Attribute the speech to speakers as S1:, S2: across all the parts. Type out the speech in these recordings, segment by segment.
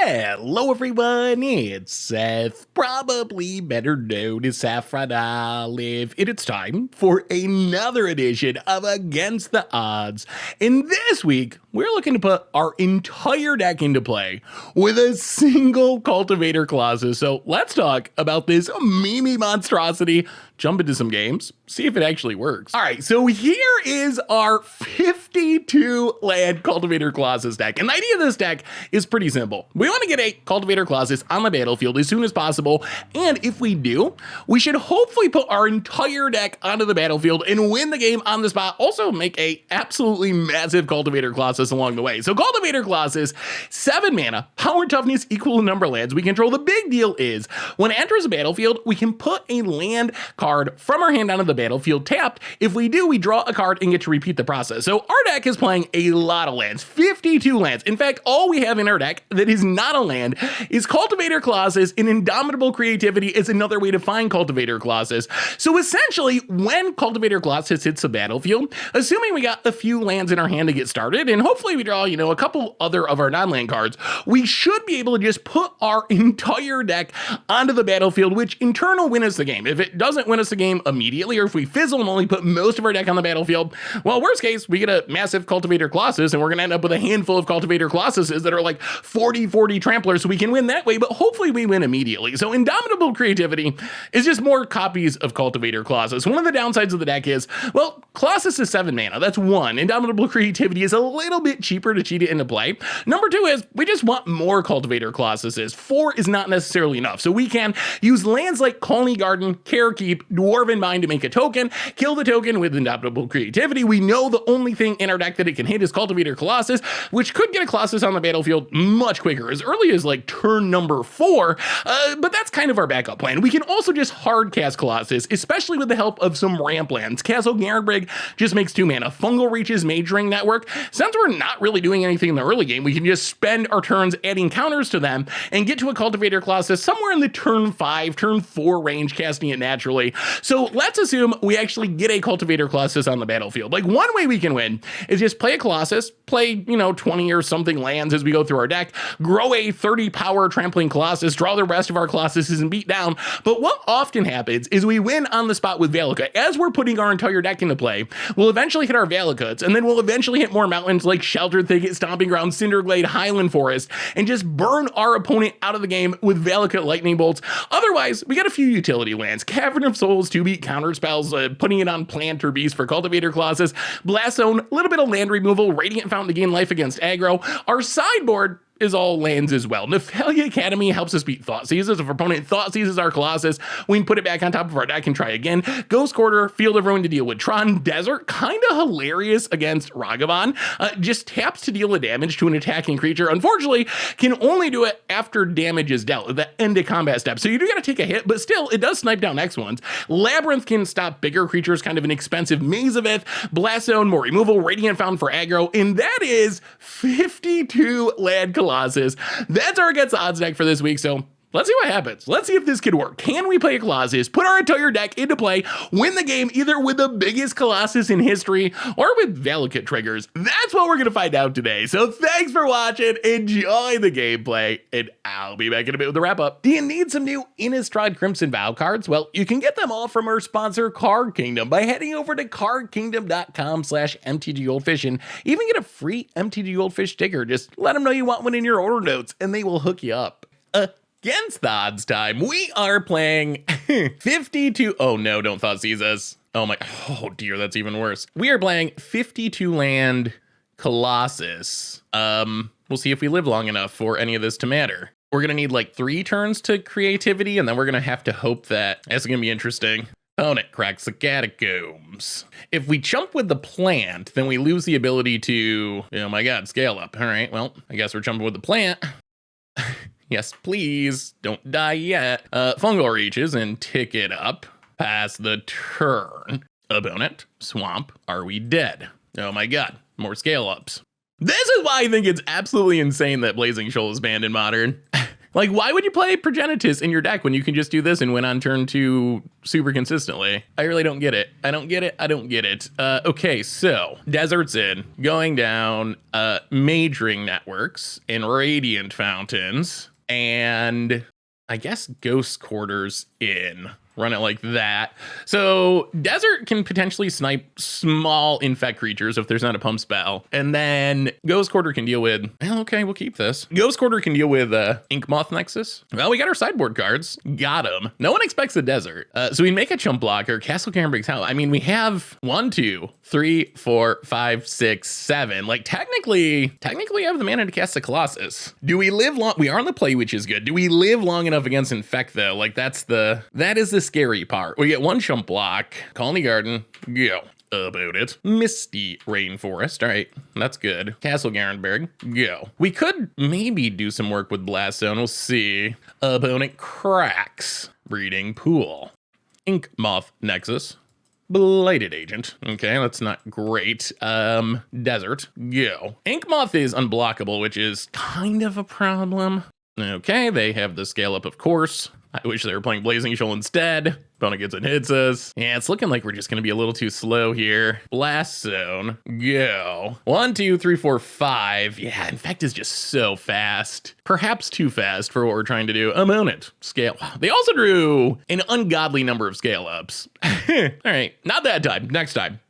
S1: Hello everyone, it's Seth, probably better known as Saffron Olive, and it's time for another edition of Against the Odds. And this week, we're looking to put our entire deck into play with a single Cultivator Colossus. So let's talk about this meme monstrosity, jump into some games, see if it actually works. All right, so here is our 52 land Cultivator Colossus deck. And the idea of this deck is pretty simple. We want to get a Cultivator Colossus on the battlefield as soon as possible. And if we do, we should hopefully put our entire deck onto the battlefield and win the game on the spot. Also make a absolutely massive Cultivator Colossus along the way. So Cultivator Colossus, 7 mana, power toughness equal to number of lands we control. The big deal is when it enters the battlefield, we can put a land card from our hand onto the battlefield tapped. If we do, we draw a card and get to repeat the process. So our deck is playing a lot of lands, 52 lands. In fact, all we have in our deck that is not a land is Cultivator Colossus, and Indomitable Creativity is another way to find Cultivator Colossus. So essentially, when Cultivator Colossus hits the battlefield, assuming we got a few lands in our hand to get started, and hopefully we draw, a couple other of our non-land cards, we should be able to just put our entire deck onto the battlefield, which in turn will win us the game. If it doesn't win us the game immediately, or if we fizzle and only put most of our deck on the battlefield, well, worst case, we get a massive Cultivator Colossus, and we're going to end up with a handful of Cultivator Colossuses that are like 40-40 tramplers, so we can win that way, but hopefully we win immediately. So Indomitable Creativity is just more copies of Cultivator Colossus. One of the downsides of the deck is, well, Colossus is 7 mana. That's one. Indomitable Creativity is a little bit cheaper to cheat it into play. Number 2 is we just want more Cultivator Colossuses. 4 is not necessarily enough. So we can use lands like Colony Garden, Care Keep, Dwarven Mine to make a token, kill the token with Indomitable Creativity. We know the only thing in our deck that it can hit is Cultivator Colossus, which could get a Colossus on the battlefield much quicker, as early as like turn number 4, but that's kind of our backup plan. We can also just hard cast Colossus, especially with the help of some ramp lands. Castle Garenbrig just makes 2 mana. Fungal Reach's Mage Ring Network. Since we're not really doing anything in the early game, we can just spend our turns adding counters to them and get to a Cultivator Colossus somewhere in the turn 5, turn 4 range, casting it naturally. So let's assume we actually get a Cultivator Colossus on the battlefield. Like, one way we can win is just play a Colossus, play, 20 or something lands as we go through our deck, grow a 30 power trampling Colossus, draw the rest of our Colossuses and beat down. But what often happens is we win on the spot with Valakut. As we're putting our entire deck into play, we'll eventually hit our Valakuts, and then we'll eventually hit more mountains like Sheltered Thicket, Stomping Ground, Cinderglade, Highland Forest, and just burn our opponent out of the game with Valakut Lightning Bolts. Otherwise, we got a few utility lands. Cavern of Souls, 2-beat counter spells, putting it on Plant or Beast for Cultivator Colossus, Blast Zone, a little bit of land removal, Radiant Fountain to gain life against aggro. Our sideboard is all lands as well. Nephalia Academy helps us beat Thought Seizes. If our opponent Thought Seizes our Colossus, we can put it back on top of our deck and try again. Ghost Quarter, Field of Ruin to deal with Tron. Desert, kind of hilarious against Ragavan. Just taps to deal the damage to an attacking creature. Unfortunately, can only do it after damage is dealt at the end of combat step. So you do got to take a hit, but still, it does snipe down next ones. Labyrinth can stop bigger creatures, kind of an expensive Maze of Ith. Blast Zone, more removal. Radiant Fountain for aggro. And that is 52 land Colossus. That's our Against the Odds deck for this week, so let's see what happens. Let's see if this could work. Can we play a Colossus, put our entire deck into play, win the game either with the biggest Colossus in history or with Valakut triggers? That's what we're going to find out today. So thanks for watching, enjoy the gameplay, and I'll be back in a bit with a wrap up. Do you need some new Innistrad Crimson Vow cards? Well, you can get them all from our sponsor, Card Kingdom, by heading over to cardkingdom.com/MTGGoldfish and even get a free MTG Goldfish sticker. Just let them know you want one in your order notes and they will hook you up. Against the Odds time, we are playing 52. Oh no, don't Thought Seize us. Oh dear, that's even worse. We are playing 52 land Colossus. We'll see if we live long enough for any of this to matter. We're gonna need like 3 turns to creativity, and then we're gonna have to hope that it's gonna be interesting. Opponent cracks the catacombs. If we chump with the plant, then we lose the ability to, oh my god, scale up. All right, well, I guess we're jumping with the plant. Yes, please. Don't die yet. Fungal Reaches and tick it up. Pass the turn. Opponent, swamp. Are we dead? Oh my god. More scale ups. This is why I think it's absolutely insane that Blazing Shoal is banned in Modern. Like, why would you play Progenitus in your deck when you can just do this and win on turn 2 super consistently? I really don't get it. I don't get it. Okay, so Desert's in, going down, Majoring Networks and Radiant Fountains, and I guess Ghost Quarters in. Run it like that. So Desert can potentially snipe small infect creatures if there's not a pump spell. And then Ghost Quarter can deal with, well, okay, we'll keep this. Ghost Quarter can deal with Ink Moth Nexus. Well, we got our sideboard cards. Got them. No one expects the Desert. So we make a chump blocker. Castle Cairnbrig's House. I mean, we have 1, 2, 3, 4, 5, 6, 7. Like technically we have the mana to cast the Colossus. Do we live long? We are on the play, which is good. Do we live long enough against Infect though? Like that is the scary part. We get 1 chump block, Colony Garden, go. About it. Misty Rainforest. All right, that's good. Castle Garenberg, go. We could maybe do some work with Blast Zone. We'll see. Opponent Cracks. Breeding Pool. Ink Moth Nexus. Blighted Agent. Okay, that's not great. Desert, go. Ink Moth is unblockable, which is kind of a problem. Okay, they have the scale up, of course. I wish they were playing Blazing Shoal instead. Opponent gets and hits us. Yeah, it's looking like we're just going to be a little too slow here. Blast Zone, go. 1, 2, 3, 4, 5. Yeah, Infect is just so fast. Perhaps too fast for what we're trying to do. Opponent, scale. They also drew an ungodly number of scale ups. All right, not that time. Next time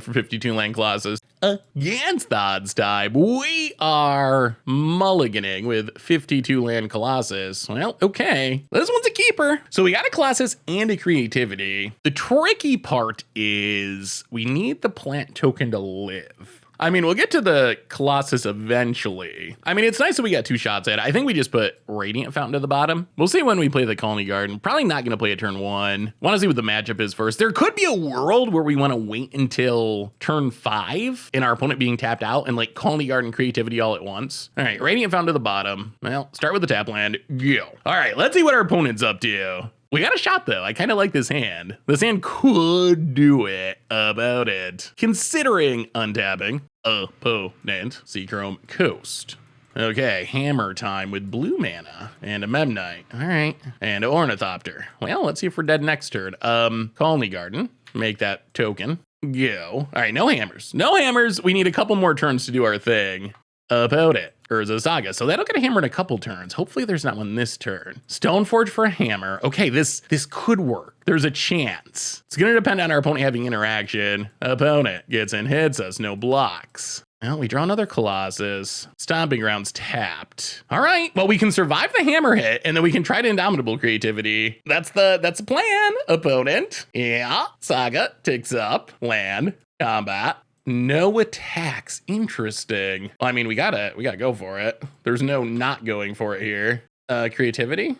S1: for 52 land Colossus. Against the odds time, we are mulliganing with 52 land Colossus. Well, okay. This one's a keeper. So we got a Colossus and a Creativity. The tricky part is we need the plant token to live. I mean, we'll get to the Colossus eventually. I mean, it's nice that we got 2 shots at it. I think we just put Radiant Fountain to the bottom. We'll see when we play the Colony Garden. Probably not going to play a turn 1. Want to see what the matchup is first. There could be a world where we want to wait until turn 5 and our opponent being tapped out and like Colony Garden Creativity all at once. All right, Radiant Fountain to the bottom. Well, start with the tap land. Go. All right, let's see what our opponent's up to. We got a shot though. I kind of like this hand. This hand could do it about it. Considering untapping opponent Seachrome Coast. Okay, hammer time with blue mana and a Memnite. All right, and Ornithopter. Well, let's see if we're dead next turn. Colony Garden. Make that token. Go. All right, no hammers. No hammers. We need a couple more turns to do our thing. About it. Urza Saga. So that'll get a hammer in a couple turns. Hopefully there's not one this turn. Stoneforge for a hammer. Okay, this could work. There's a chance. It's going to depend on our opponent having interaction. Opponent gets and hits us. No blocks. Well, we draw another Colossus. Stomping Grounds tapped. All right. Well, we can survive the hammer hit, and then we can try to Indomitable Creativity. That's the plan. Opponent. Yeah. Saga ticks up. Land. Combat. No attacks. Interesting. Well, I mean, we gotta go for it. There's no not going for it here. Creativity.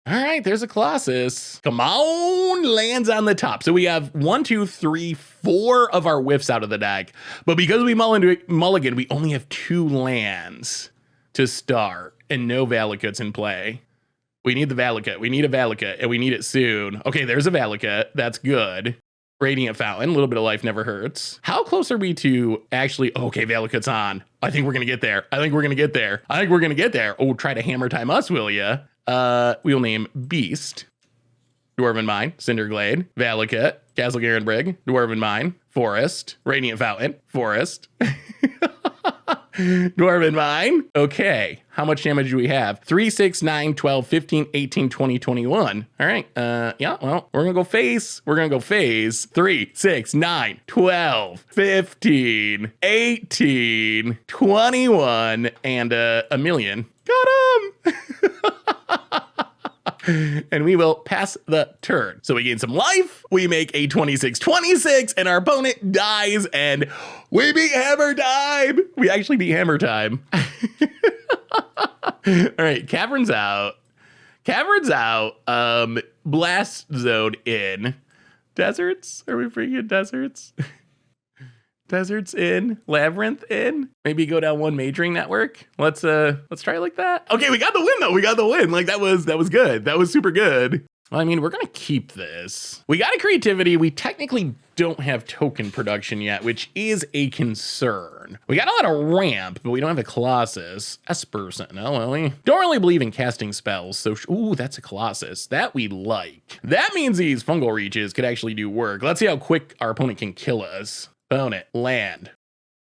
S1: All right, there's a Colossus. Come on, lands on the top. So we have 1, 2, 3, 4 of our whiffs out of the deck. But because we mulligan, we only have 2 lands to start and no Valakuts in play. We need the Valakut. We need a Valakut, and we need it soon. Okay, there's a Valakut. That's good. Radiant Fountain, a little bit of life never hurts. How close are we to actually, okay, Valakut's on. I think we're gonna get there. Oh, try to hammer time us, will ya? We'll name Beast, Dwarven Mine, Cinderglade, Valakut, Castle Garenbrig, Dwarven Mine, Forest, Radiant Fountain, Forest. Dwarven Mine. Okay. How much damage do we have? 3, 6, 9, 12, 15, 18, 20, 21. All right. Yeah, well, we're going to go phase. 3, 6, 9, 12, 15, 18, 21, and a million. Got him. And we will pass the turn. So we gain some life, we make a 26-26, and our opponent dies, and we beat Hammer Time. We actually beat Hammer Time. All right, Caverns out. Blast Zone in. Deserts? Are we freaking deserts? Deserts in, Labyrinth in. Maybe go down 1 Majoring Network. Let's try it like that. Okay, we got the win though. Like that was good. That was super good. Well, I mean, we're going to keep this. We got a creativity. We technically don't have token production yet, which is a concern. We got a lot of ramp, but we don't have a Colossus. Esper Sentinel, well, we don't really believe in casting spells. So, ooh, that's a Colossus. That we like. That means these fungal reaches could actually do work. Let's see how quick our opponent can kill us. Opponent, land.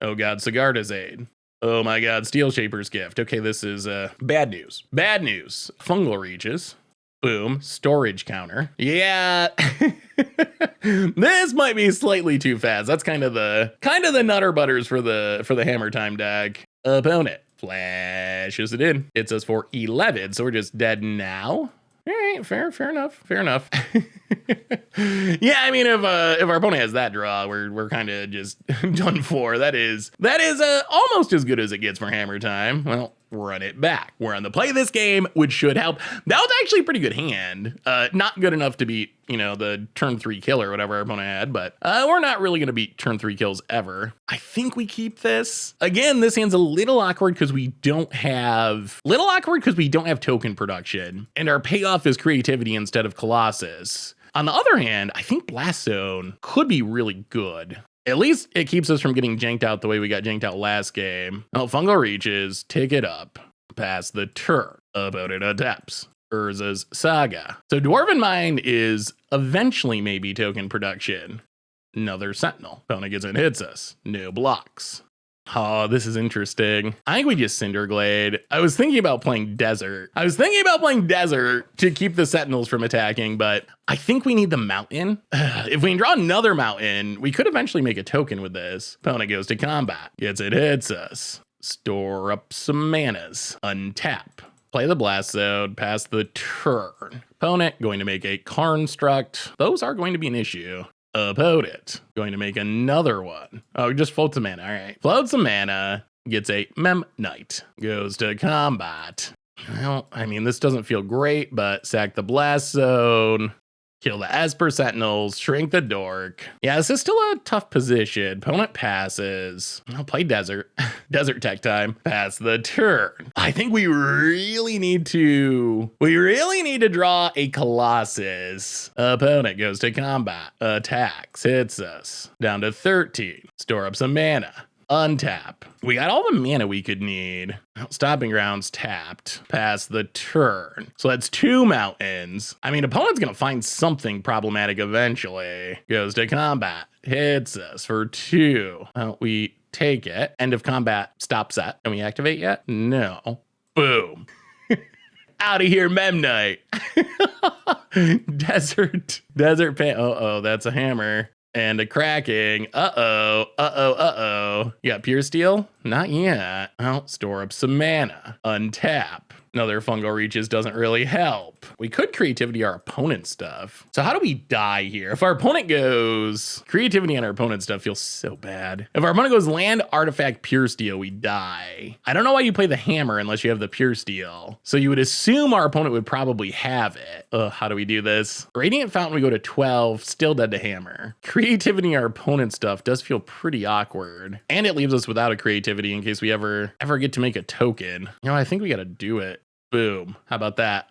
S1: Oh God, Sigarda's Aid. Oh my God, Steel Shaper's Gift. Okay, this is bad news. Bad news. Fungal reaches. Boom, storage counter. Yeah, this might be slightly too fast. That's kind of the nutter butters for the Hammer Time deck. Opponent flashes it in. Hits us for 11, so we're just dead now. All right, fair enough. Yeah, I mean, if our opponent has that draw, we're kind of just done for. That is almost as good as it gets for Hammer Time. Well, run it back. We're on the play of this game, which should help. That was actually a pretty good hand. Not good enough to beat, the turn 3 kill or whatever our opponent had, but we're not really going to beat turn 3 kills ever. I think we keep this. Again, this hand's a little awkward because we don't have token production, and our payoff is creativity instead of Colossus. On the other hand, I think Blast Zone could be really good. At least it keeps us from getting janked out the way we got janked out last game. Oh, Fungal Reaches, take it up. Pass the turn. Opponent adapts. Urza's Saga. So Dwarven Mine is eventually maybe token production. Another Sentinel. Opponent gets in, hits us. No blocks. Oh, this is interesting. I think we just Cinderglade. I was thinking about playing Desert. To keep the Sentinels from attacking, but I think we need the Mountain. If we can draw another Mountain, we could eventually make a token with this. Opponent goes to combat. Gets it, hits us. Store up some manas. Untap. Play the Blast Zone. Pass the turn. Opponent going to make a Construct. Those are going to be an issue. Opponent going to make another one. Oh, just float some mana. All right. Float some mana. Gets a Mem Knight. Goes to combat. Well, I mean, this doesn't feel great, but sack the Blast Zone. Kill the Esper Sentinels. Shrink the Dork. Yeah, this is still a tough position. Opponent passes. I'll play Desert. Desert tech time. Pass the turn. I think we really need to draw a Colossus. Opponent goes to combat. Attacks. Hits us. Down to 13. Store up some mana. Untap. We got all the mana we could need. Stomping Grounds tapped. Pass the turn. So that's 2 mountains. I mean, opponent's gonna find something problematic eventually. Goes to combat. Hits us for 2. Well, we take it. End of combat. Stop set. Can we activate yet? No. Boom. Out of here, Memnite. Desert pan. Uh-oh, that's a hammer. And a cracking. Uh-oh. You got Pure Steel? Not yet. I'll store up some mana. Untap. Another Fungal Reaches doesn't really help. We could creativity our opponent's stuff. So how do we die here? If our opponent goes creativity on our opponent's stuff feels so bad. If our opponent goes land, artifact, Pure Steel, we die. I don't know why you play the hammer unless you have the Pure Steel. So you would assume our opponent would probably have it. How do we do this? Radiant Fountain, we go to 12, still dead to hammer. Creativity our opponent's stuff does feel pretty awkward. And it leaves us without a creativity in case we ever get to make a token. I think we gotta do it. Boom. How about that?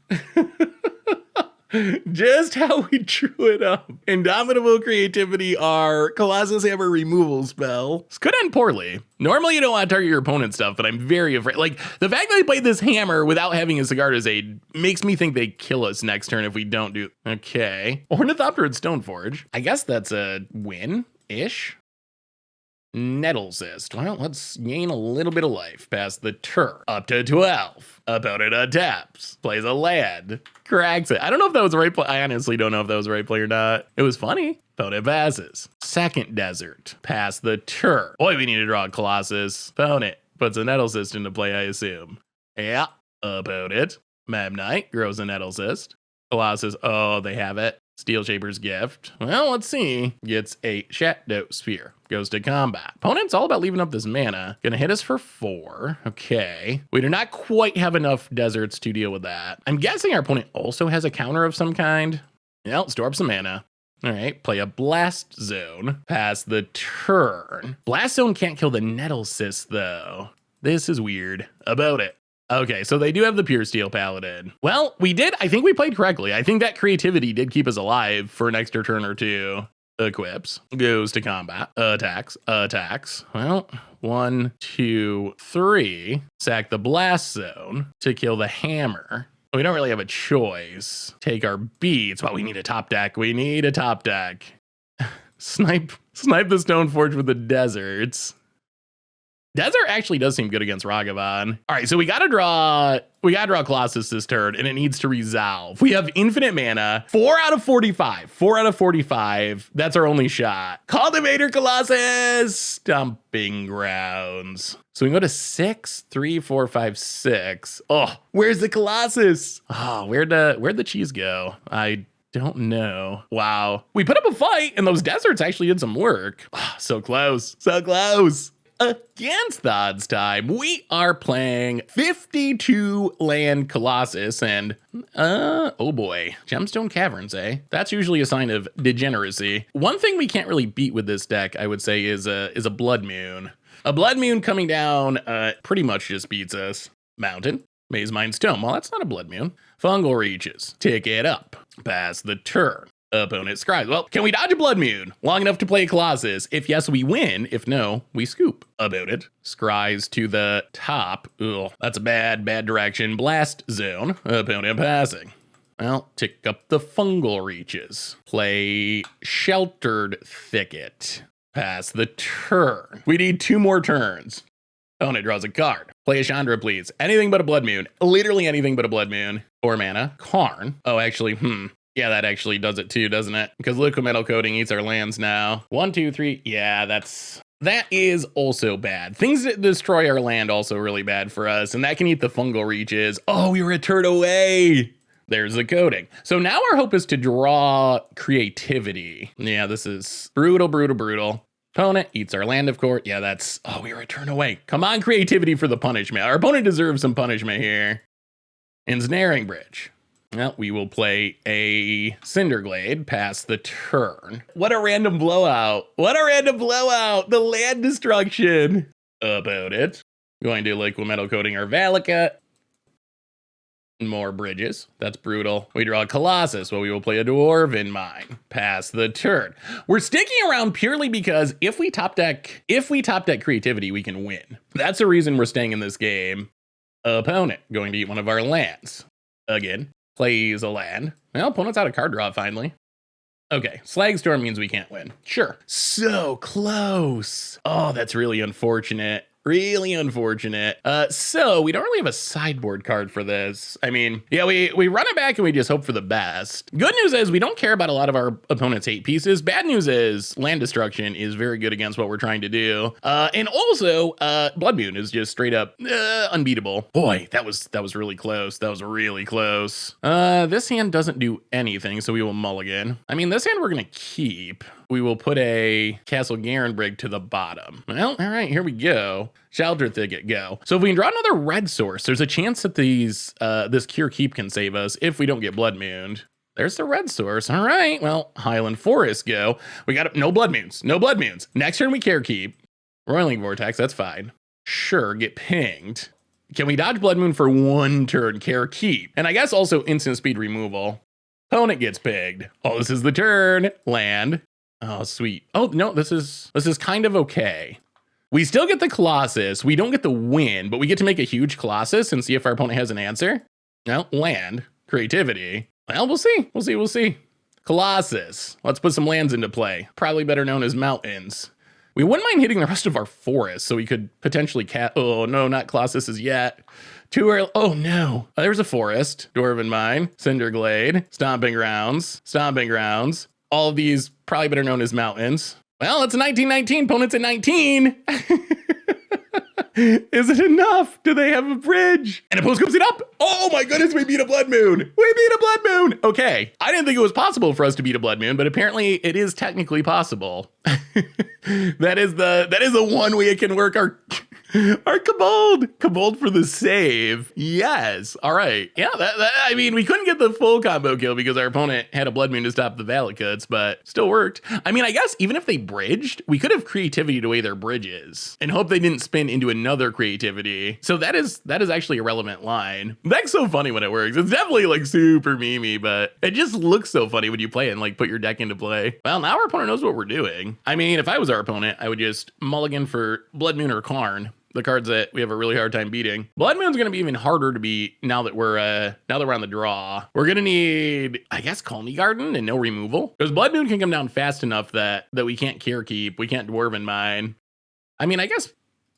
S1: Just how we drew it up. Indomitable Creativity, our Colossus Hammer removal spell. This could end poorly. Normally you don't want to target your opponent's stuff, but I'm very afraid. Like, the fact that they played this hammer without having a Sigarda's Aid makes me think they kill us next turn if we don't do. Okay. Ornithopter and Stoneforge. I guess that's a win-ish. Nettle Cyst. Well, let's gain a little bit of life past the turn. Up to 12. Opponent adapts. Plays a land. Cracks it. I don't know if that was the right play. I honestly don't know if that was the right play or not. It was funny. Opponent passes. Second Desert. Pass the turn. Boy, we need to draw a Colossus. Opponent puts a Nettle Cyst into play, I assume. Yeah. Opponent. Memnite grows a Nettle Cyst. Colossus. Oh, they have it. Steel Shaper's Gift. Well, let's see. Gets a Shadow Sphere. Goes to combat. Opponent's all about leaving up this mana. Gonna hit us for 4. Okay. We do not quite have enough deserts to deal with that. I'm guessing our opponent also has a counter of some kind. Yeah, store up some mana. All right, play a Blast Zone. Pass the turn. Blast Zone can't kill the Nettle Cyst, though. This is weird. About it. Okay, so they do have the Pure Steel Paladin. Well, I think we played correctly. I think that creativity did keep us alive for an extra turn or two. Equips, goes to combat, attacks. Well, 1, 2, 3. Sack the Blast Zone to kill the hammer. We don't really have a choice. Take our beats, but we need a top deck. Snipe the Stoneforge with the deserts. Desert actually does seem good against Ragavan. All right, so we gotta draw Colossus this turn, and it needs to resolve. We have infinite mana, 4 out of 45. That's our only shot. Cultivator Colossus, Stomping Grounds. So we can go to 6, 3, 4, 5, 6. Oh, where's the Colossus? Oh, where'd the cheese go? I don't know. Wow. We put up a fight, and those deserts actually did some work. Oh, so close. Against the odds time, we are playing 52 land Colossus and, oh boy, Gemstone Caverns, eh? That's usually a sign of degeneracy. One thing we can't really beat with this deck, I would say, is a Blood Moon. A Blood Moon coming down pretty much just beats us. Mountain, Maze Mine's Tome. Well, that's not a Blood Moon. Fungal Reaches, tick it up, pass the turn. Opponent scries. Well, can we dodge a Blood Moon long enough to play a Colossus? If yes, we win. If no, we scoop. About it. Scries to the top. Ugh, that's a bad direction. Blast Zone. Opponent passing. Well, tick up the Fungal Reaches. Play Sheltered Thicket. Pass the turn. We need 2 more turns. Opponent draws a card. Play a Chandra, please. Anything but a Blood Moon. Literally anything but a Blood Moon. 4 mana. Karn. Oh, actually, yeah, that actually does it too, doesn't it? Because Liquid Metal Coating eats our lands now. 1, 2, 3. Yeah, that is also bad. Things that destroy our land also really bad for us, and that can eat the Fungal Reaches. Oh, we were a turn away. There's the coating. So now our hope is to draw creativity. Yeah, this is brutal. Opponent eats our land, of course. Yeah, we were a turn away. Come on, creativity for the punishment. Our opponent deserves some punishment here. Ensnaring Bridge. Well, we will play a Cinderglade, pass the turn. What a random blowout. The land destruction. About it. Going to Liquid Metal Coating our Valakut. More bridges. That's brutal. We draw a Colossus. Well, we will play a Dwarven Mine. Pass the turn. We're sticking around purely because if we top deck creativity, we can win. That's the reason we're staying in this game. Opponent going to eat one of our lands. Again. Plays a land. Well, opponent's out of card draw finally. Okay, Slagstorm means we can't win. Sure. So close. Oh, that's really unfortunate. So we don't really have a sideboard card for this. I mean, yeah, we run it back and we just hope for the best. Good news is we don't care about a lot of our opponent's 8 pieces. Bad news is land destruction is very good against what we're trying to do. And also, Blood Moon is just straight up unbeatable. Boy, that was really close. This hand doesn't do anything, so we will mulligan. I mean, this hand we're gonna keep. We will put a Castle Garenbrig to the bottom. Well, all right, here we go. Shelter Thicket, go. So if we can draw another red source, there's a chance that this Cure Keep can save us if we don't get Blood Mooned. There's the red source. All right, well, Highland Forest, go. We got no Blood Moons. Next turn we Care Keep. Roiling Vortex, that's fine. Sure, get pinged. Can we dodge Blood Moon for 1 turn, Care Keep? And I guess also instant speed removal. Opponent gets pigged. Oh, this is the turn. Land. Oh, sweet. Oh, no, this is kind of okay. We still get the Colossus. We don't get the win, but we get to make a huge Colossus and see if our opponent has an answer. No, land. Creativity. Well, we'll see. Colossus. Let's put some lands into play. Probably better known as mountains. We wouldn't mind hitting the rest of our forest, so we could potentially oh, no, not Colossuses yet. Too early. Oh, no. There's a forest. Dwarven Mine. Cinderglade. Stomping Grounds. All of these probably better known as mountains. Well, it's a 1919. Opponent's at 19. Is it enough? Do they have a bridge? And opponent scoops it up. Oh my goodness, we beat a Blood Moon. Okay, I didn't think it was possible for us to beat a Blood Moon, but apparently it is technically possible. That is the one way it can work. Our Kobold for the save. Yes. All right. Yeah, I mean, we couldn't get the full combo kill because our opponent had a Blood Moon to stop the Valakuts, but still worked. I mean, I guess even if they bridged, we could have creativity to way their bridges and hope they didn't spin into another creativity. So that is actually a relevant line. That's so funny when it works. It's definitely like super memey, but it just looks so funny when you play it and like put your deck into play. Well, now our opponent knows what we're doing. I mean, if I was our opponent, I would just mulligan for Blood Moon or Karn, the cards that we have a really hard time beating. Blood Moon's gonna be even harder to beat now that we're on the draw. We're gonna need, I guess, Colony Garden and no removal, because Blood Moon can come down fast enough that we can't Care Keep, we can't Dwarven Mine. I mean, I guess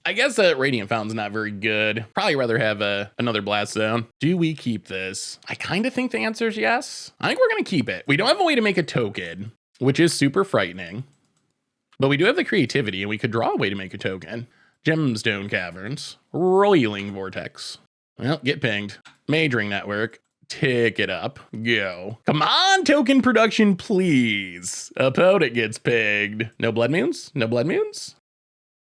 S1: Radiant Fountain's not very good. Probably rather have another Blast Zone. Do we keep this? I kind of think the answer is yes. I think we're gonna keep it. We don't have a way to make a token, which is super frightening, but we do have the creativity and we could draw a way to make a token. Gemstone Caverns, Roiling Vortex. Well, get pinged. Majoring Network, tick it up, go. Come on, token production, please. Opponent gets pinged. No Blood Moons? No Blood Moons?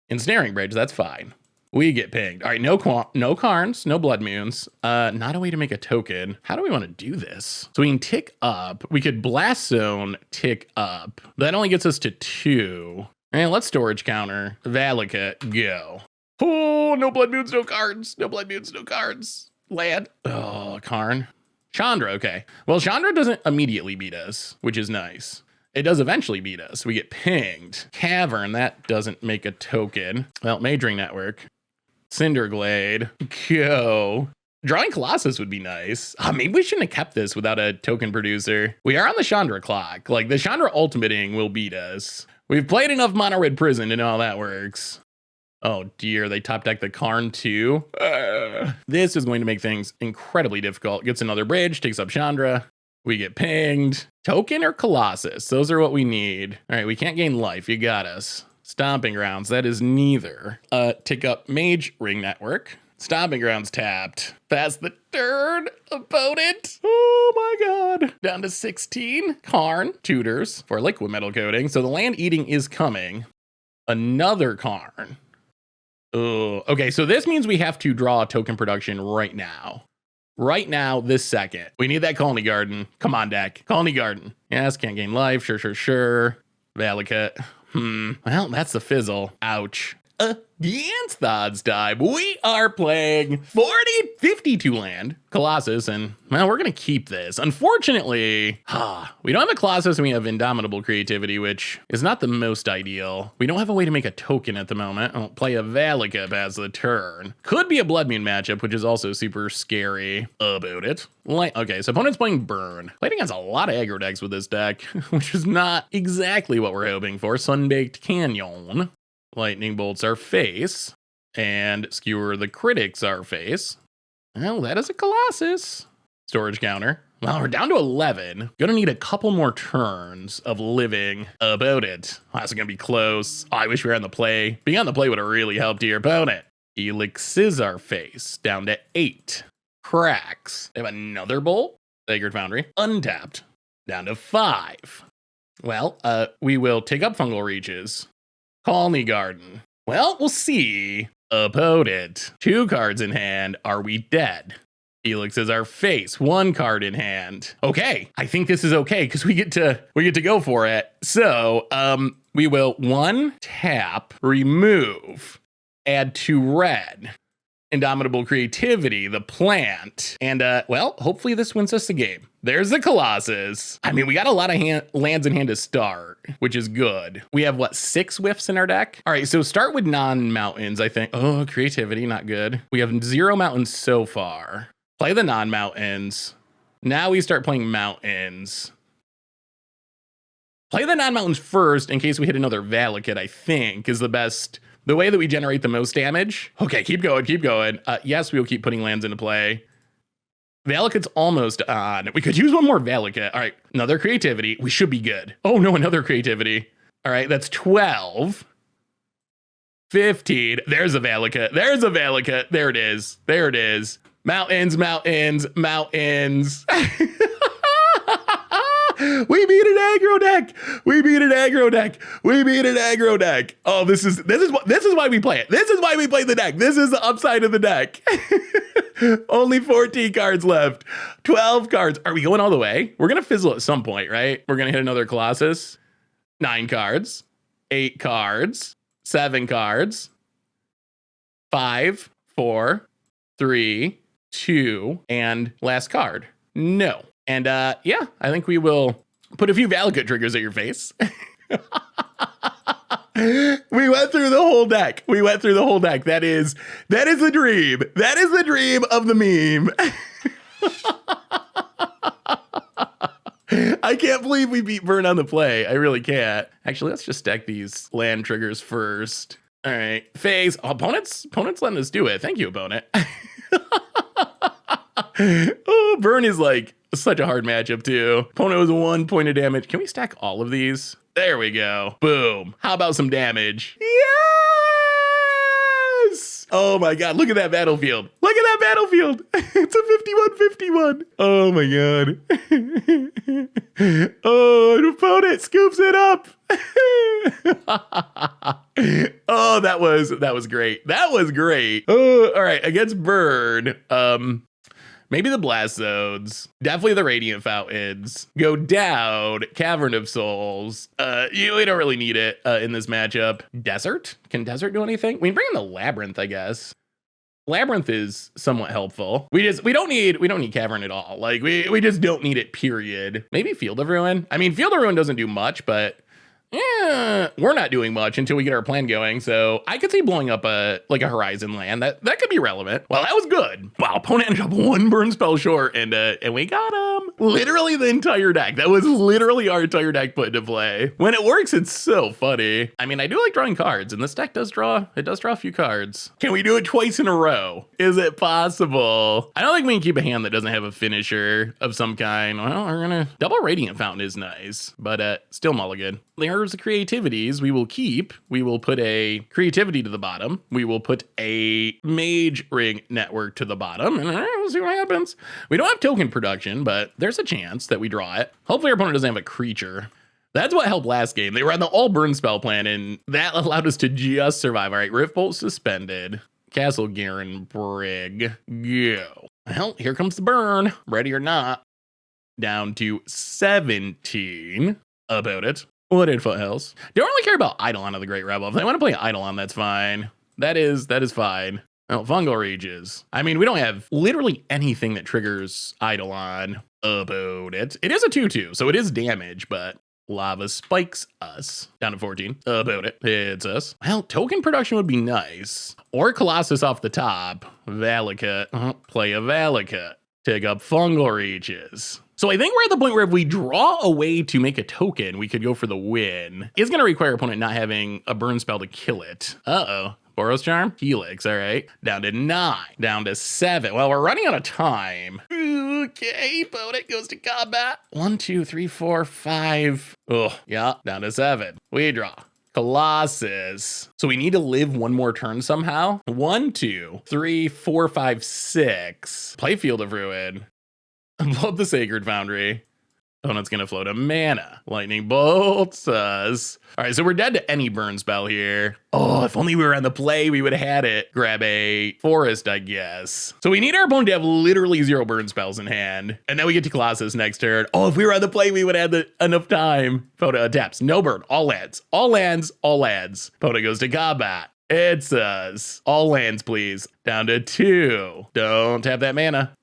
S1: Ensnaring Bridge, that's fine. We get pinged. All right, no Karns, no Blood Moons. Not a way to make a token. How do we want to do this? So we can tick up. We could Blast Zone tick up. That only gets us to 2. And let's storage counter. Valakut, go. Oh, no Blood Moons, no cards. No Blood Moons, no cards. Land. Oh, Karn. Chandra, okay. Well, Chandra doesn't immediately beat us, which is nice. It does eventually beat us. We get pinged. Cavern, that doesn't make a token. Well, Majoring Network. Cinderglade, go. Drawing Colossus would be nice. Maybe we shouldn't have kept this without a token producer. We are on the Chandra clock. Like, the Chandra ultimating will beat us. We've played enough Mono Red Prison to know how that works. Oh dear, they top deck the Karn too. This is going to make things incredibly difficult. Gets another bridge, takes up Chandra. We get pinged. Token or Colossus? Those are what we need. All right, we can't gain life. You got us. Stomping Grounds, that is neither. Tick up Mage Ring Network. Stomping Grounds tapped. Pass the turn, opponent. Oh my god. Down to 16. Karn, Tutors for Liquid Metal Coating. So the land eating is coming. Another Karn. Oh, okay, so this means we have to draw token production right now. Right now, this second. We need that Colony Garden. Come on, deck. Colony Garden. Yes, can't gain life. Sure. Valakut. Well, that's the fizzle. Ouch. Against the odds time, we are playing 52 land Colossus, and well, we're gonna keep this. Unfortunately, we don't have a Colossus and we have Indomitable Creativity, which is not the most ideal. We don't have a way to make a token at the moment. I'll play a Valakut as the turn. Could be a Blood Moon matchup, which is also super scary about it. Okay, so opponent's playing Burn. Played against a lot of aggro decks with this deck, which is not exactly what we're hoping for. Sunbaked Canyon. Lightning Bolts our face, and Skewer the Critics our face. Well, that is a Colossus. Storage counter. Well, we're down to 11. Gonna need a couple more turns of living about it. Oh, that's gonna be close. Oh, I wish we were on the play. Being on the play would have really helped your opponent. Elixir our face, down to 8. Cracks. They have another bolt. Sacred Foundry, untapped, down to 5. Well, we will take up Fungal Reaches. Colony Garden. Well, we'll see. Opponent. 2 cards in hand. Are we dead? Helix is our face. 1 card in hand. Okay, I think this is okay because we get to go for it. So, we will 1 tap, remove, add 2 red. Indomitable Creativity, the plant. And, well, hopefully this wins us the game. There's the Colossus. I mean, we got a lot of lands in hand to start, which is good. We have, what, 6 whiffs in our deck? All right, so start with non-mountains, I think. Oh, Creativity, not good. We have 0 mountains so far. Play the non-mountains. Now we start playing mountains. Play the non-mountains first in case we hit another Valakut, I think, is the best... The way that we generate the most damage. Okay, keep going. Yes, we will keep putting lands into play. Valakut's almost on. We could use 1 more Valakut. All right, another Creativity. We should be good. Oh no, another Creativity. All right, that's 12. 15. There's a Valakut. There it is. Mountains. We beat an aggro deck. We beat an aggro deck. We beat an aggro deck. Oh, this is why we play it. This is why we play the deck. This is the upside of the deck. Only 14 cards left. 12 cards. Are we going all the way? We're gonna fizzle at some point, right? We're gonna hit another Colossus. 9 cards. 8 cards. 7 cards. 5, 4, 3, 2, and last card. No. And yeah, I think we will put a few Valakut triggers at your face. We went through the whole deck. We went through the whole deck. That is the dream. That is the dream of the meme. I can't believe we beat Burn on the play. I really can't. Actually, let's just stack these land triggers first. All right, phase. Oh, opponent's letting us do it. Thank you, opponent. Oh, Burn is like such a hard matchup too. Opponent was 1 point of damage. Can we stack all of these? There we go. Boom. How about some damage? Yes! Oh my God, look at that battlefield. Look at that battlefield. It's a 51-51. Oh my God. Oh, an opponent scoops it up. Oh, that was great. That was great. Oh, all right, against Burn. Maybe the Blast Zones. Definitely the Radiant Fountains. Go down. Cavern of Souls. We don't really need it in this matchup. Desert? Can Desert do anything? We can bring in the Labyrinth, I guess. Labyrinth is somewhat helpful. We don't need Cavern at all. Like we just don't need it, period. Maybe Field of Ruin. I mean, Field of Ruin doesn't do much, but yeah, we're not doing much until we get our plan going. So I could see blowing up a Horizon land. That could be relevant. Well, that was good. Wow, opponent ended up 1 burn spell short, and we got him. Literally the entire deck. That was literally our entire deck put into play. When it works, it's so funny. I mean, I do like drawing cards, and this deck does draw a few cards. Can we do it twice in a row? Is it possible? I don't think we can keep a hand that doesn't have a finisher of some kind. Well, we're gonna double Radiant Fountain is nice, but still mulligan. There's the creativities we will keep. We will put a creativity to the bottom. We will put a Mage Ring Network to the bottom, and we'll see what happens. We don't have token production, but there's a chance that we draw it. Hopefully our opponent doesn't have a creature. That's what helped last game. They ran the all burn spell plan, and that allowed us to just survive. All right, Riftbolt suspended. Castle Garen Brig. Go. Well, here comes the burn. Ready or not. Down to 17. About it. What in foothills? Don't really care about Eidolon of the Great Rebel. If they want to play Eidolon, that's fine. That is fine. Oh, Fungal Rages. I mean, we don't have literally anything that triggers Eidolon about it. It is a 2/2, so it is damage, but Lava spikes us. Down to 14. About it. Hits us. Well, token production would be nice. Or Colossus off the top. Valakut. Play a Valakut. Take up Fungal Rages. So I think we're at the point where if we draw a way to make a token, we could go for the win. It's going to require opponent not having a burn spell to kill it. Uh-oh. Boros Charm? Helix, all right. Down to 9. Down to 7. Well, we're running out of time. Okay, opponent goes to combat. 1, 2, 3, 4, 5. Oh, yeah, down to 7. We draw. Colossus. So we need to live 1 more turn somehow. 1, 2, 3, 4, 5, 6. Play Field of Ruin. Blow up the Sacred Foundry. Opponent's gonna float a mana. Lightning bolts us. All right, so we're dead to any burn spell here. Oh, if only we were on the play, we would have had it. Grab a forest, I guess. So we need our opponent to have literally 0 burn spells in hand. And then we get to Colossus next turn. Oh, if we were on the play, we would have had enough time. Opponent taps. No burn. All lands. All lands. All lands. Opponent goes to combat. It's us. All lands, please. Down to 2. Don't tap that mana.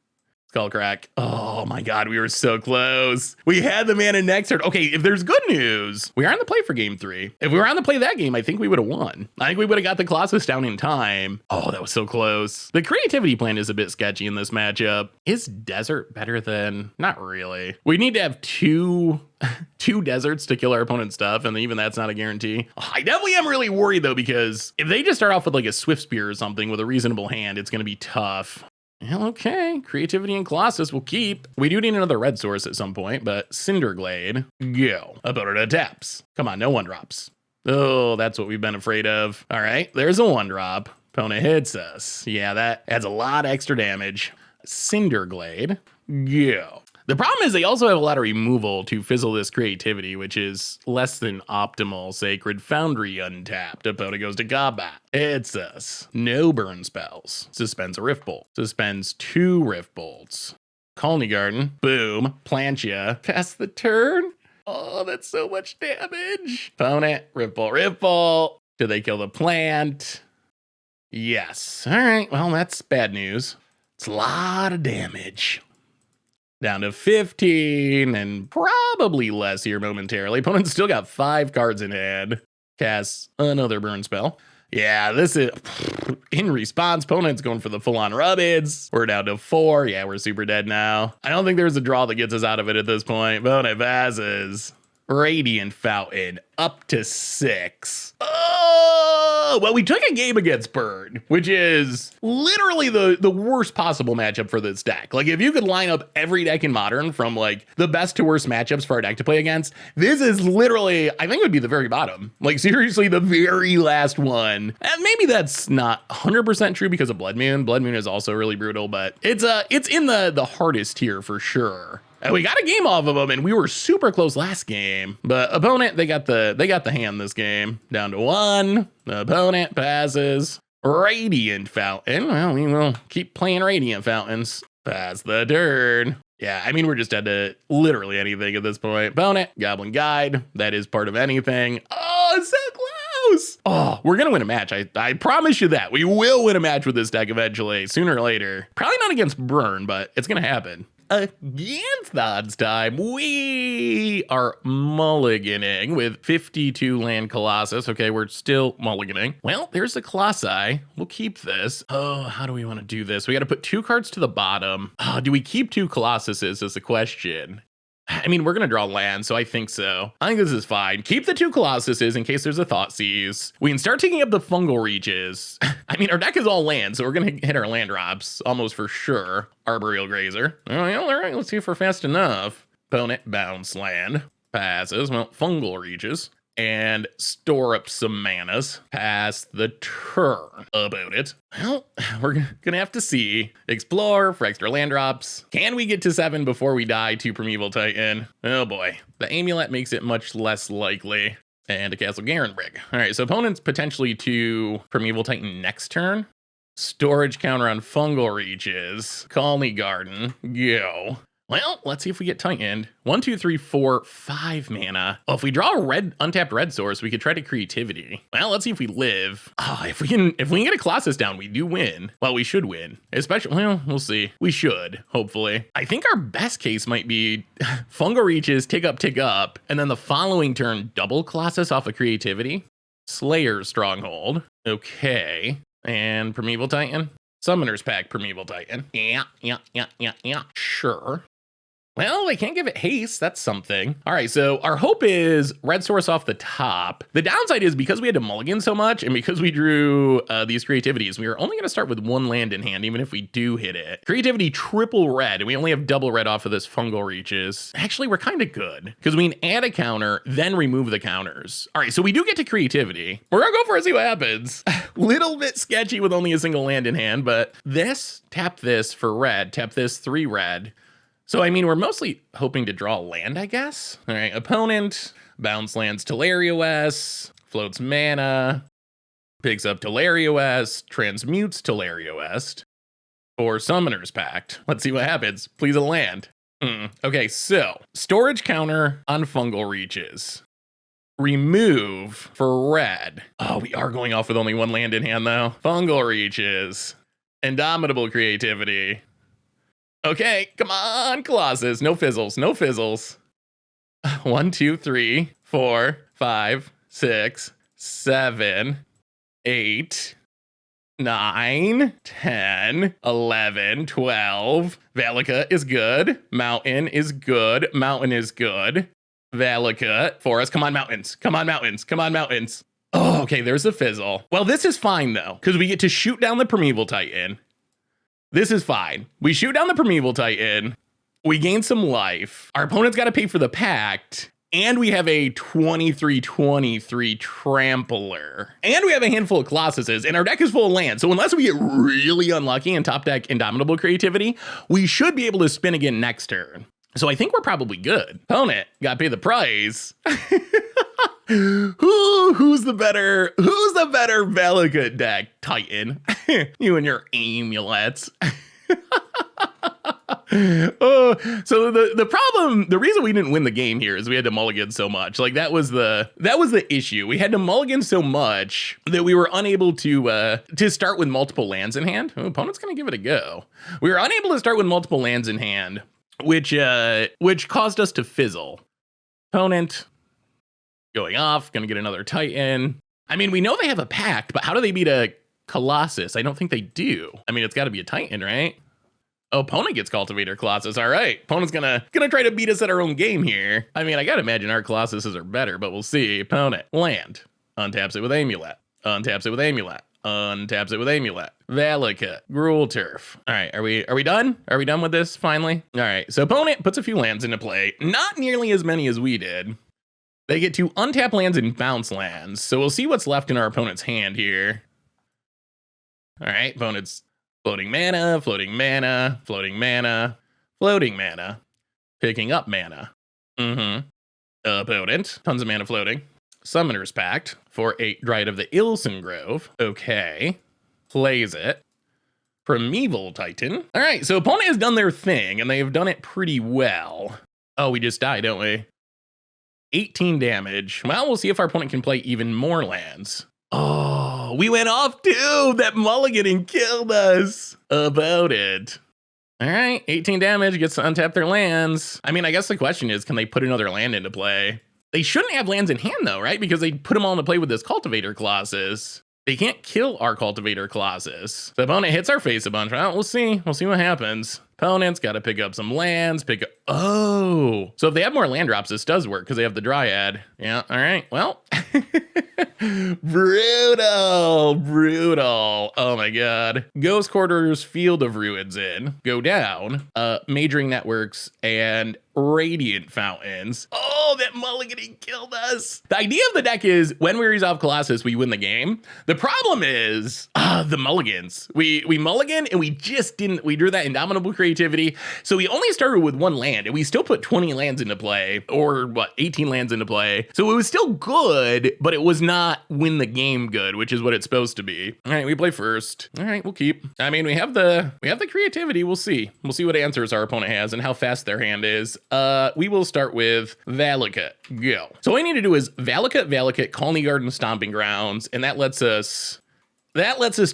S1: Skullcrack. Oh my God, we were so close. We had the mana next turn. Okay, if there's good news, we are on the play for game 3. If we were on the play that game, I think we would have won. I think we would have got the Colossus down in time. Oh, that was so close. The creativity plan is a bit sketchy in this matchup. Is Desert better than? Not really. We need to have two deserts to kill our opponent's stuff, and even that's not a guarantee. I definitely am really worried though, because if they just start off with like a Swift Spear or something with a reasonable hand, it's going to be tough. Well, okay, creativity and Colossus will keep. We do need another red source at some point, but Cinderglade, go. Opponent taps. Come on, no 1-drops. Oh, that's what we've been afraid of. All right, there's a 1-drop. Opponent hits us. Yeah, that adds a lot of extra damage. Cinderglade, go. The problem is they also have a lot of removal to fizzle this creativity, which is less than optimal. Sacred Foundry untapped. Opponent goes to combat. It's us. No burn spells. Suspends a Rift Bolt. Suspends 2 Rift Bolts. Colony Garden. Boom. Plantia. Pass the turn. Oh, that's so much damage. Opponent. Rift Bolt. Rift Bolt. Do they kill the plant? Yes. All right. Well, that's bad news. It's a lot of damage. Down to 15 and probably less here momentarily. Opponent's still got 5 cards in hand. Casts another burn spell. Yeah, this is in response. Opponent's going for the full-on Rabbids. We're down to 4. Yeah, we're super dead now. I don't think there's a draw that gets us out of it at this point. Opponent passes. Radiant Fountain up to 6. Oh, well, we took a game against Burn, which is literally the worst possible matchup for this deck. Like, if you could line up every deck in Modern from like the best to worst matchups for our deck to play against, this is literally, I think it would be the very bottom. Like, seriously, the very last one. And maybe that's not 100% true because of Blood Moon. Blood Moon is also really brutal, but it's in the hardest tier for sure. And we got a game off of them, and we were super close last game. But opponent, they got the hand this game. Down to 1. The opponent passes. Radiant Fountain. Well, we will keep playing Radiant Fountains. Pass the turn. Yeah, I mean, we're just dead to literally anything at this point. Opponent, Goblin Guide. That is part of anything. Oh, it's so close. Oh, we're going to win a match. I promise you that. We will win a match with this deck eventually, sooner or later. Probably not against Burn, but it's going to happen. Against the odds time, we are mulliganing with 52 land Colossus. Okay, we're still mulliganing. Well, there's the Colossi. We'll keep this. Oh, how do we want to do this? We got to put 2 cards to the bottom. Oh, do we keep 2 Colossuses is the question. I mean, we're going to draw land, so I think so. I think this is fine. Keep the 2 Colossuses in case there's a Thoughtseize. We can start taking up the Fungal Reaches. I mean, our deck is all land, so we're going to hit our land drops almost for sure. Arboreal Grazer. All right, let's see if we're fast enough. Opponent bounce land. Passes. Well, Fungal Reaches. And store up some manas. Pass the turn about it. Well, we're gonna have to see. Explore for extra land drops. Can we get to 7 before we die to Primeval Titan? Oh boy. The Amulet makes it much less likely. And a Castle Garenbrig. All right, so opponents potentially to Primeval Titan next turn. Storage counter on Fungal Reaches. Colony Garden. Go. Well, let's see if we get Titaned. 1, 2, 3, 4, 5 mana. Oh, if we draw a untapped red source, we could try to creativity. Well, let's see if we live. Oh, if we can get a Colossus down, we do win. Well, we should win. Especially, well, we'll see. We should, hopefully. I think our best case might be Fungal Reaches, tick up, and then the following turn, double Colossus off of creativity. Slayer Stronghold. Okay. And Primeval Titan. Summoner's Pack Primeval Titan. Yeah. Sure. Well, they can't give it haste. That's something. All right, so our hope is red source off the top. The downside is because we had to mulligan so much and because we drew these creativities, we are only going to start with 1 land in hand, even if we do hit it. Creativity triple red, and we only have double red off of this Fungal Reaches. Actually, we're kind of good because we can add a counter, then remove the counters. All right, so we do get to creativity. We're going to go for it, see what happens. Little bit sketchy with only a single land in hand, but this, tap this for red, tap this 3 red. So, I mean, we're mostly hoping to draw land, I guess. All right, opponent, bounce lands Telerios, floats mana, picks up Telerios, transmutes Telerios, or Summoner's Pact. Let's see what happens. Please a land. Okay, so, storage counter on Fungal Reaches. Remove for red. Oh, we are going off with only 1 land in hand, though. Fungal Reaches. Indomitable Creativity. Okay, come on, Colossus. No fizzles, no fizzles. 1, 2, 3, 4, 5, 6, 7, 8, 9, 10, 11, 12. Valakut is good. Mountain is good. Mountain is good. Valakut. Forest. Come on, mountains. Come on, mountains. Come on, mountains. Oh, okay, there's a fizzle. Well, this is fine, though, because we get to shoot down the Primeval Titan. This is fine. We shoot down the Primeval Titan. We gain some life. Our opponent's got to pay for the Pact. And we have a 23/23 Trampler. And we have a handful of Colossuses. And our deck is full of land. So unless we get really unlucky and top deck Indomitable Creativity, we should be able to spin again next turn. So I think we're probably good. Opponent, gotta pay the price. Who's the better Valakut deck, Titan? You and your amulets. So the reason we didn't win the game here is we had to mulligan so much. Like that was the issue. We had to mulligan so much that we were unable to start with multiple lands in hand. Oh, opponent's gonna give it a go. We were unable to start with multiple lands in hand, which caused us to fizzle. Opponent going off, gonna get another Titan. I mean, we know they have a pact, but how do they beat a Colossus? I don't think they do. I mean, it's got to be a Titan, right? Oh, opponent gets Cultivator Colossus. All right, opponent's gonna try to beat us at our own game here. I mean, I gotta imagine our Colossuses are better, but we'll see. Opponent land, untaps it with amulet, untaps it with amulet, untaps it with amulet. Valakut, Gruul Turf. All right, are we done? Are we done with this finally? All right, so opponent puts a few lands into play, not nearly as many as we did. They get to untap lands and bounce lands, so we'll see what's left in our opponent's hand here. All right, opponent's floating mana, floating mana, floating mana, floating mana, picking up mana. Opponent, tons of mana floating. Summoner's Pact for a Dryad of the Ilson Grove. Okay, plays it. Primeval Titan. All right, so opponent has done their thing, and they've done it pretty well. Oh, we just died, don't we? 18 damage. Well, we'll see if our opponent can play even more lands. Oh, we went off too. That mulliganing killed us. About it. All right, 18 damage, gets to untap their lands. I mean, I guess the question is, can they put another land into play? They shouldn't have lands in hand though, right? Because they put them all into play with this Cultivator Colossus. They can't kill our Cultivator Colossus. The opponent hits our face a bunch. Well, we'll see. We'll see what happens. Opponent's got to pick up some lands, oh. So if they have more land drops, this does work because they have the Dryad. Yeah, all right, well. Brutal. Oh my God. Ghost Quarters, Field of Ruins in. Go down. Majoring Networks and Radiant Fountains. Oh, that mulliganing killed us. The idea of the deck is when we resolve Colossus, we win the game. The problem is the mulligans. We mulligan and we drew that Indomitable Creativity. So we only started with one land and we still put 20 lands into play, or what, 18 lands into play. So it was still good, but it was not win the game good, which is what it's supposed to be. All right, we play first. All right, we'll keep. I mean, we have the creativity. We'll see. We'll see what answers our opponent has and how fast their hand is. We will start with Valakut. Go. So all we need to do is Valakut, Colony Garden, Stomping Grounds, and that lets us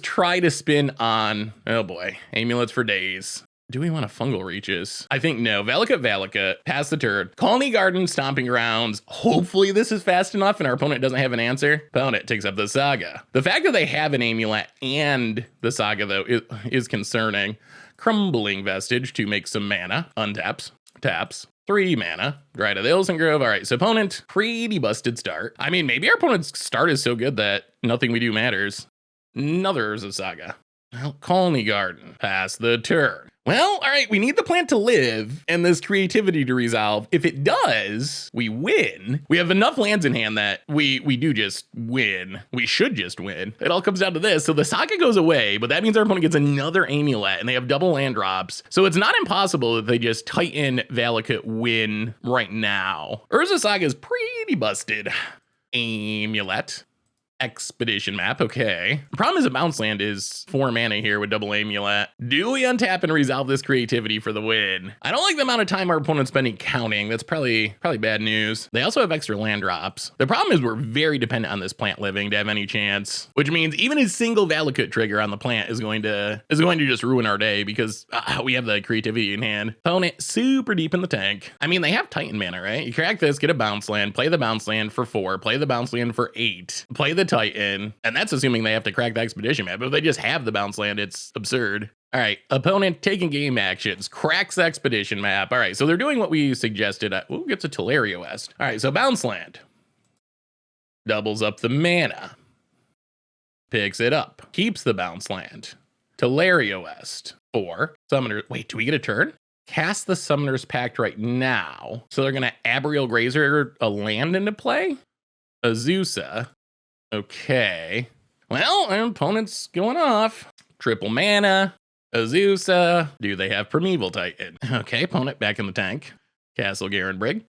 S1: try to spin on, oh boy, amulets for days. Do we want to Fungal Reaches? I think no. Valakut, pass the turn. Colony Garden, Stomping Grounds. Hopefully this is fast enough and our opponent doesn't have an answer. Opponent takes up the Saga. The fact that they have an amulet and the Saga, though, is concerning. Crumbling Vestige to make some mana. Untaps. Taps. 3 mana. Dryad of the Ilson Grove. All right, so opponent, pretty busted start. I mean, maybe our opponent's start is so good that nothing we do matters. Another Urza Saga. Well, Colony Garden. Pass the turn. Well, all right, we need the plant to live and this creativity to resolve. If it does, we win. We have enough lands in hand that we do just win. We should just win. It all comes down to this. So the Saga goes away, but that means our opponent gets another amulet and they have double land drops. So it's not impossible that they just Titan Valakut win right now. Urza Saga is pretty busted. Amulet. Expedition map, okay. The problem is a bounce land is 4 mana here with double amulet. Do we untap and resolve this creativity for the win? I don't like the amount of time our opponent's spending counting. That's probably bad news. They also have extra land drops. The problem is we're very dependent on this plant living to have any chance, which means even a single Valakut trigger on the plant is going to just ruin our day because we have the creativity in hand. Opponent super deep in the tank. I mean, they have Titan mana, right? You crack this, get a bounce land, play the bounce land for 4, play the bounce land for 8, play the Titan, and that's assuming they have to crack the expedition map. But if they just have the bounce land, it's absurd. All right, opponent taking game actions, cracks the expedition map. All right, so they're doing what we suggested. Ooh, gets a Teleria West. All right, so bounce land. Doubles up the mana. Picks it up. Keeps the bounce land. Teleria West. 4. Summoner. Wait, do we get a turn? Cast the Summoner's Pact right now. So they're going to Abrial Grazer a land into play? Azusa. Okay. Well, our opponent's going off. Triple mana. Azusa. Do they have Primeval Titan? Okay, opponent back in the tank. Castle Garenbrig,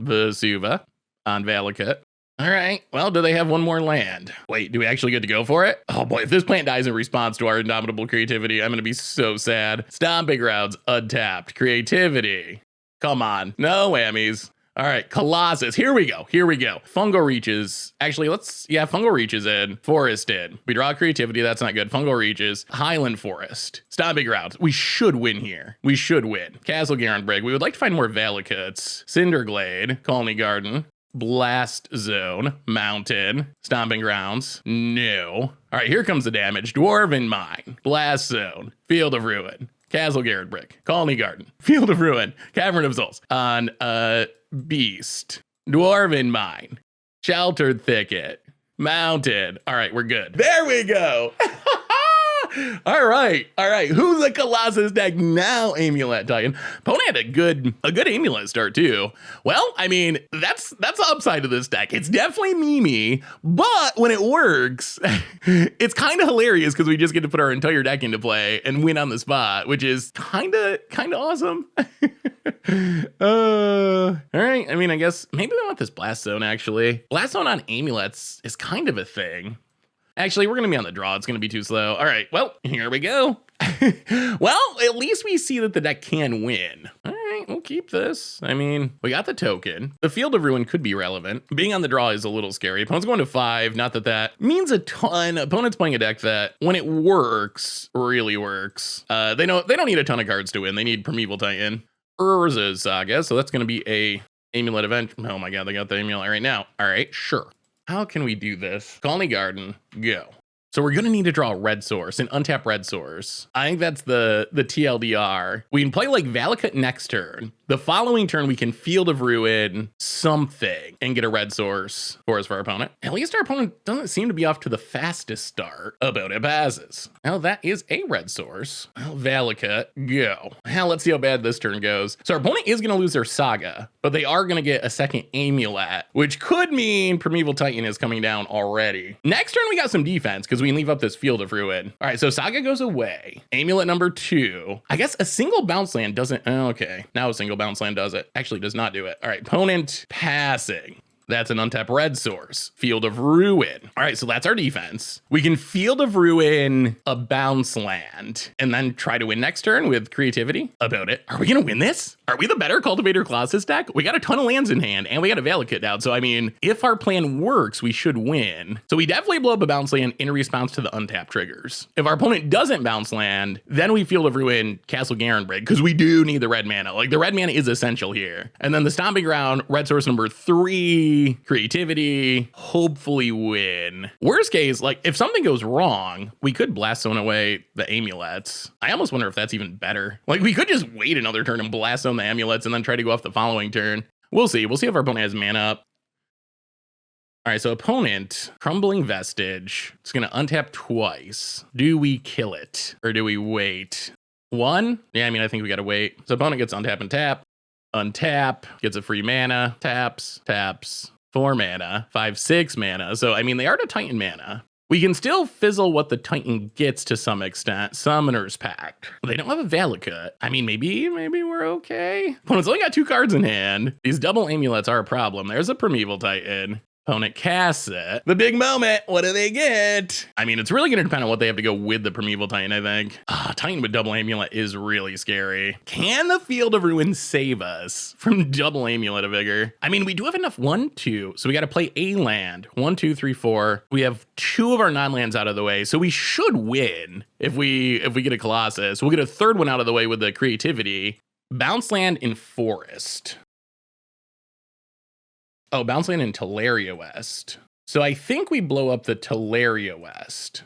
S1: Vesuva on Valakut. All right, well, do they have one more land? Wait, do we actually get to go for it? Oh boy, if this plant dies in response to our indomitable creativity, I'm gonna be so sad. Stomping Grounds, untapped. Creativity. Come on, no whammies. All right, Colossus, here we go, here we go. Fungal Reaches, actually Fungal Reaches in, Forest in. We draw creativity, that's not good. Fungal Reaches, Highland Forest, Stomping Grounds. We should win here, we should win. Castle Garenbrig, we would like to find more Valakuts. Cinderglade, Colony Garden, Blast Zone, Mountain, Stomping Grounds, no. All right, here comes the damage. Dwarven Mine, Blast Zone, Field of Ruin, Castle Garenbrig, Colony Garden, Field of Ruin, Cavern of Souls, on Beast, Dwarven Mine, Sheltered Thicket, Mountain. All right, we're good. There we go. All right. Who's the Colossus deck now? Amulet Titan. Opponent had a good Amulet start too. Well, I mean, that's the upside of this deck. It's definitely memey, but when it works, it's kind of hilarious because we just get to put our entire deck into play and win on the spot, which is kind of awesome. All right. I mean, I guess maybe we want this Blast Zone actually. Blast Zone on Amulets is kind of a thing. Actually, we're going to be on the draw. It's going to be too slow. All right, well, here we go. Well, at least we see that the deck can win. All right, we'll keep this. I mean, we got the token. The Field of Ruin could be relevant. Being on the draw is a little scary. Opponent's going to 5. Not that that means a ton. Opponent's playing a deck that, when it works, really works. They don't need a ton of cards to win. They need Primeval Titan, Urza's Saga, so that's going to be a Amulet event. Oh my god, they got the Amulet right now. All right, sure. How can we do this? Colony Garden, go. So we're gonna need to draw a red source, an untapped red source. I think that's the TLDR. We can play like Valakut next turn. The following turn, we can Field of Ruin something and get a red source for our opponent. At least our opponent doesn't seem to be off to the fastest start. About it passes. Now that is a red source. Well, Valakut, go. Now let's see how bad this turn goes. So our opponent is gonna lose their Saga, but they are gonna get a second Amulet, which could mean Primeval Titan is coming down already. Next turn, we got some defense because we can leave up this Field of Ruin. All right, so Saga goes away. Amulet number 2. I guess a single bounce land doesn't, okay. Now a single bounce land does it. Actually does not do it. All right, opponent passing. That's an untapped red source. Field of Ruin. All right, so that's our defense. We can Field of Ruin a bounce land and then try to win next turn with creativity. About it. Are we gonna win this? Are we the better Cultivator Colossus deck? We got a ton of lands in hand and we got a Valakut down. So I mean, if our plan works, we should win. So we definitely blow up a bounce land in response to the untapped triggers. If our opponent doesn't bounce land, then we Field of Ruin Castle Garenbrig because we do need the red mana. Like the red mana is essential here. And then the Stomping Ground, red source number 3. Creativity, hopefully win. Worst case, like if something goes wrong, we could Blast Zone away the Amulets. I almost wonder if that's even better. Like we could just wait another turn and Blast Zone the Amulets and then try to go off the following turn. We'll see. We'll see if our opponent has mana up. All right, so opponent, Crumbling Vestige. It's gonna untap twice. Do we kill it or do we wait? 1? Yeah, I mean, I think we gotta wait. So opponent gets untap and tap. Untap, gets a free mana, taps, 4 mana, 5, 6 mana. So, I mean, they are to Titan mana. We can still fizzle what the Titan gets to some extent. Summoner's Pact. They don't have a Valakut. I mean, maybe we're okay. Opponent's only got 2 cards in hand. These double Amulets are a problem. There's a Primeval Titan. Opponent casts it. The big moment. What do they get? I mean, it's really going to depend on what they have to go with the Primeval Titan, I think. Titan with double Amulet is really scary. Can the Field of Ruin save us from double Amulet of Vigor? I mean, we do have enough 1, 2. So we got to play a land. 1, 2, 3, 4. We have 2 of our non-lands out of the way. So we should win if we get a Colossus. We'll get a 3rd one out of the way with the creativity. Bounce land in Forest. Oh, bounce land in Teleria West. So I think we blow up the Teleria West.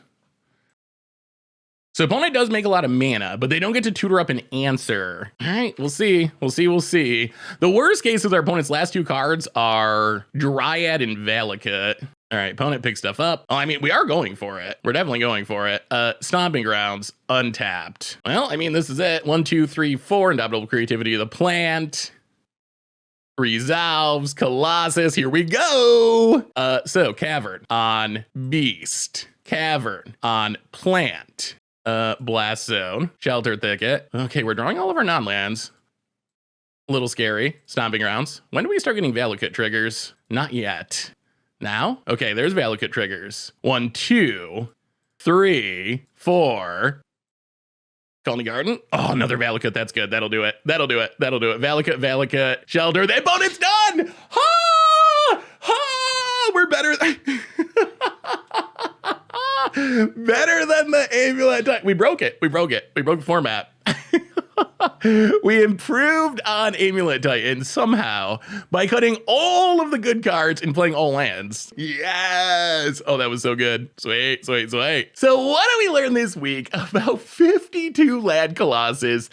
S1: So opponent does make a lot of mana, but they don't get to tutor up an answer. All right, we'll see. We'll see. The worst case is our opponent's last 2 cards are Dryad and Valakut. All right, opponent picks stuff up. Oh, I mean, we are going for it. We're definitely going for it. Stomping Grounds, untapped. Well, I mean, this is it. 1, 2, 3, 4, Indomitable Creativity of the plant. Resolves, Colossus, here we go. So Cavern on Beast, Cavern on Plant, Blast Zone, Shelter Thicket. Okay, we're drawing all of our non-lands. A little scary. Stomping grounds. When do we start getting Valakut triggers? Not yet. Now? Okay, there's Valakut triggers. 1, 2, 3, 4. Colony Garden. Oh, another Valakut. That's good. That'll do it. That'll do it. That'll do it. Valakut, Valakut, Shelter. That bonus done! Ha! Ha! We're better. Better than the Amulet Titan. We broke it. We broke it. We broke the format. We improved on Amulet Titan somehow by cutting all of the good cards and playing all lands. Yes. Oh, that was so good. Sweet, sweet, sweet. So what did we learn this week about 52 land Colossus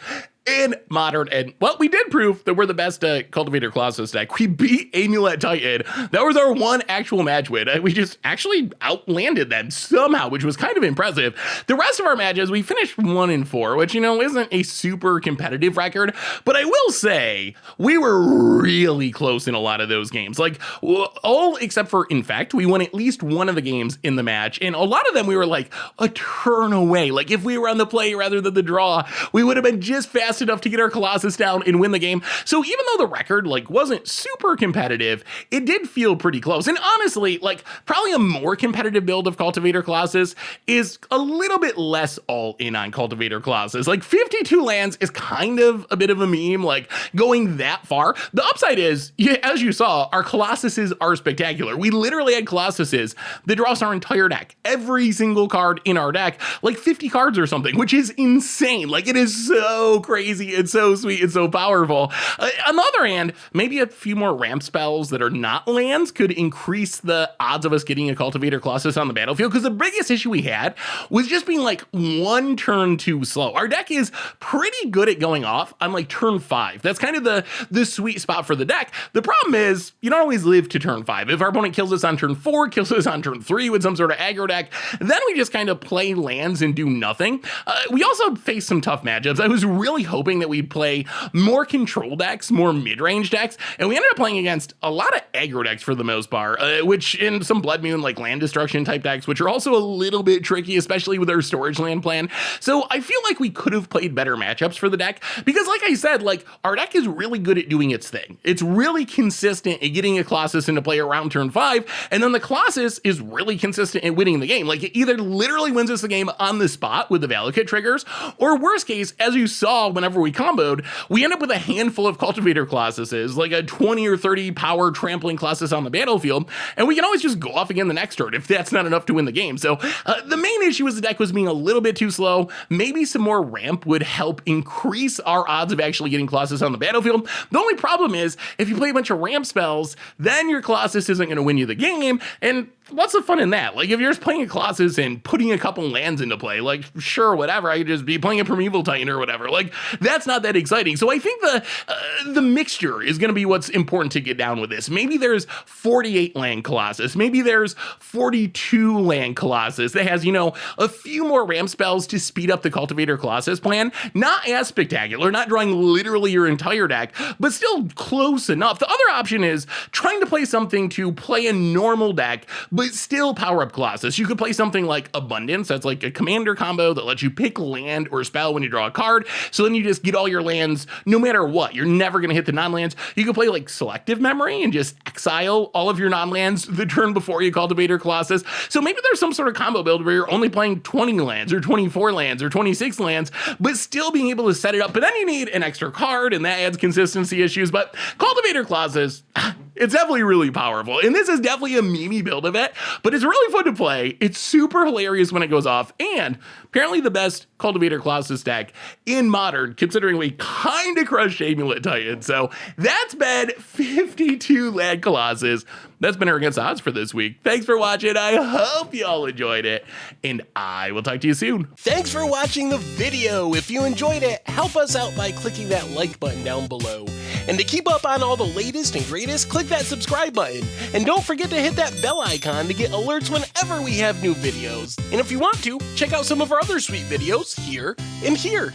S1: in Modern? And well, we did prove that we're the best Cultivator Colossus deck. We beat Amulet Titan. That was our one actual match win. We just actually outlanded them somehow, which was kind of impressive. The rest of our matches, we finished 1-4, which, you know, isn't a super competitive record. But I will say we were really close in a lot of those games. Like all except for, in fact, we won at least one of the games in the match. And a lot of them we were like a turn away. Like if we were on the play rather than the draw, we would have been just fast enough to get our Colossus down and win the game. So even though the record like wasn't super competitive, it did feel pretty close. And honestly, like probably a more competitive build of Cultivator Colossus is a little bit less all in on Cultivator Colossus. Like 52 lands is kind of a bit of a meme, like going that far. The upside is, as you saw, our Colossuses are spectacular. We literally had Colossuses that draw us our entire deck. Every single card in our deck, like 50 cards or something, which is insane. Like it is so crazy. It's so sweet. It's so powerful. On the other hand, maybe a few more ramp spells that are not lands could increase the odds of us getting a Cultivator Colossus on the battlefield. Because the biggest issue we had was just being like one turn too slow. Our deck is pretty good at going off on like turn 5. That's kind of the sweet spot for the deck. The problem is you don't always live to turn 5. If our opponent kills us on turn 4, kills us on turn 3 with some sort of aggro deck, then we just kind of play lands and do nothing. We also faced some tough matchups. I was really hoping that we'd play more control decks, more mid-range decks, and we ended up playing against a lot of aggro decks for the most part, which in some Blood Moon, like land destruction type decks, which are also a little bit tricky, especially with our storage land plan. So I feel like we could have played better matchups for the deck, because like I said, like our deck is really good at doing its thing. It's really consistent at getting a Colossus into play around turn 5, and then the Colossus is really consistent at winning the game. Like it either literally wins us the game on the spot with the Valakut triggers, or worst case, as you saw whenever we comboed, we end up with a handful of Cultivator Colossuses, like a 20 or 30 power trampling Colossus on the battlefield, and we can always just go off again the next turn if that's not enough to win the game. So the main issue is the deck was being a little bit too slow. Maybe some more ramp would help increase our odds of actually getting Colossus on the battlefield. The only problem is if you play a bunch of ramp spells, then your Colossus isn't going to win you the game, and what's the fun in that? Like if you're just playing a Colossus and putting a couple lands into play, like sure, whatever, I could just be playing a Primeval Titan or whatever. Like that's not that exciting. So I think the mixture is going to be what's important to get down with this. Maybe there's 48 land Colossus. Maybe there's 42 land Colossus that has, you know, a few more ramp spells to speed up the Cultivator Colossus plan. Not as spectacular, not drawing literally your entire deck, but still close enough. The other option is trying to play something to play a normal deck, but still power up Colossus. You could play something like Abundance. That's like a commander combo that lets you pick land or spell when you draw a card. So then you just get all your lands no matter what. You're never going to hit the non-lands. You could play like Selective Memory and just exile all of your non-lands the turn before you Cultivator Colossus. So maybe there's some sort of combo build where you're only playing 20 lands or 24 lands or 26 lands, but still being able to set it up. But then you need an extra card, and that adds consistency issues. But Cultivator Colossus, it's definitely really powerful. And this is definitely a meme build of it, but it's really fun to play. It's super hilarious when it goes off, and apparently the best Cultivator Colossus deck in Modern, considering we kind of crushed Amulet Titan. So that's been 52 land Colossus. That's been our Against the Odds for this week. Thanks for watching. I hope you all enjoyed it, and I will talk to you soon.
S2: Thanks for watching the video. If you enjoyed it, help us out by clicking that like button down below. And to keep up on all the latest and greatest, click that subscribe button. And don't forget to hit that bell icon to get alerts whenever we have new videos. And if you want to, check out some of our other sweet videos here and here.